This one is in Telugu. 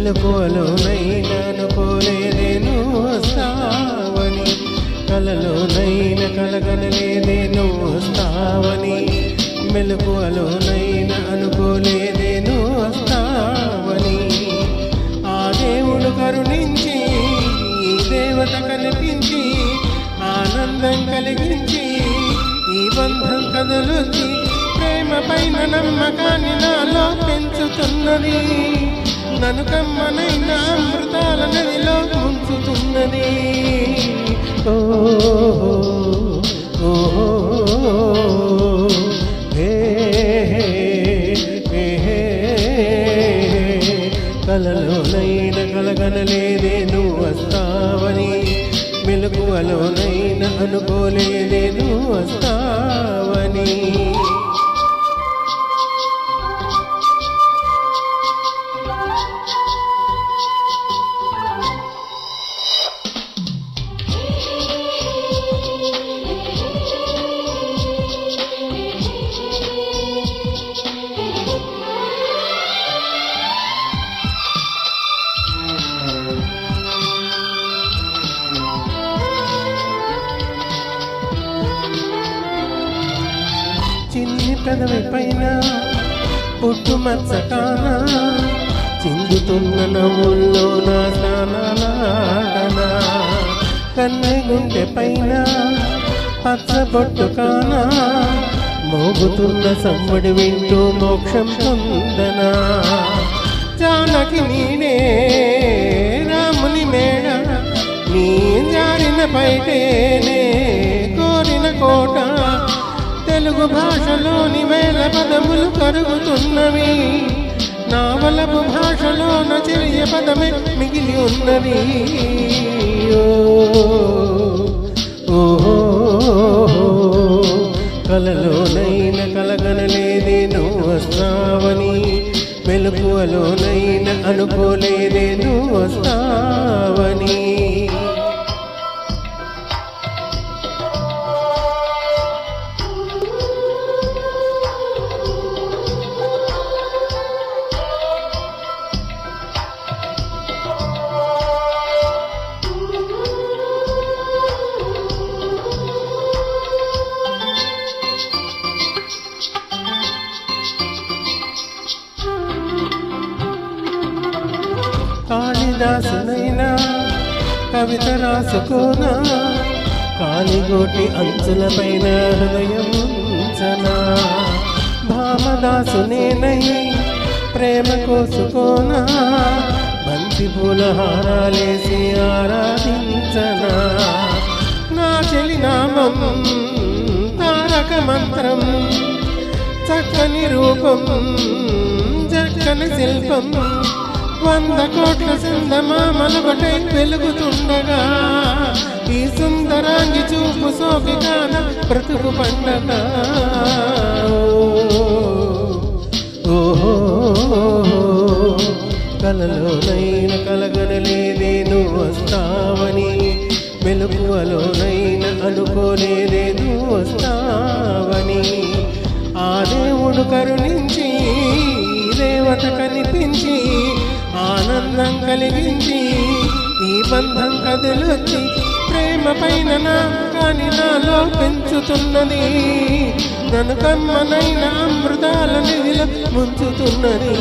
మెలకువలోనైనా అనుకోలేదే నువ్వు వస్తావని, కలలోనైనా కలగనలేదే నువ్వు వస్తావని, మెలకువలోనైనా అనుకోలేదే నువ్వు వస్తావని. ఆ దేవుడు కరుణించి ఈ దేవత కనిపించి ఆనందం కలిగించి ఈ బంధం కదలొచ్చి ప్రేమ పైన నమ్మకాన్ని నాలో పెంచుతున్నది, నన్ను కమ్మనైన అమృతాల నదిలో ముంచుతున్నది. ఓహో ఓహో హే హే హే, కలలోనైనా కలగనలేదే నువ్వు వస్తావని, మెలకువలోనైనా అనుకోలేదే నువ్వు వస్తావని. చిన్ని పెదవి పైన పుట్టుమచ్చకాన చిందుతున్న నవ్వుల్లో నా స్నానాలాడనా, కన్నె గుండె పైన పచ్చబొట్టు కాన మోగుతున్న సమ్మడి వింటూ మోక్షం పొందనా. జానకి నీనే రాముని మేడ, నీ జారిన పైటేనే కోరిన కోట, తెలుగు భాషలోని వేల పదములు కరుగుతున్నవి, నా వలపు భాషలోన చెరియ పదమే మిగిలి ఉన్నది. ఓహో కలలోనైనా కలగనలేదే నువ్వు వస్తావని, మెలకువలోనైనా అనుకోలేదే నువ్వు వస్తావని. కాళిదాసునైనా కవిత రాసుకోనా, కాలిగోటి అంచులపైన హృదయం ఉంచనా. భామదాసునేనై ప్రేమ కోసుకోనా, బంతి పూల హారాలేసి ఆరాధించనా. నా చెలి నామం తారక మంత్రం, చక్కని రూపం చక్కని శిల్పం, 100 కోట్ల చందమామలొకటై వెలుగుతుండగా, ఈ సుందరాంగి చూపు సోకి కాన బ్రతుకు పండగ. ఓహో కలలోనైనా కలగనలేదే నువ్వు వస్తావని, మెలకువలోనైనా అనుకోలేదే నువ్వు వస్తావని. ఆ దేవుడు కరుణించి దేవత కనిపించి ఆనందం కలిగించి ఈ బంధం కదిలొచ్చి ప్రేమ పైన నాకాని నాలో పెంచుతున్నది, నన్ను కమ్మనైన అమృతాల నిధిలో ముంచుతున్నది.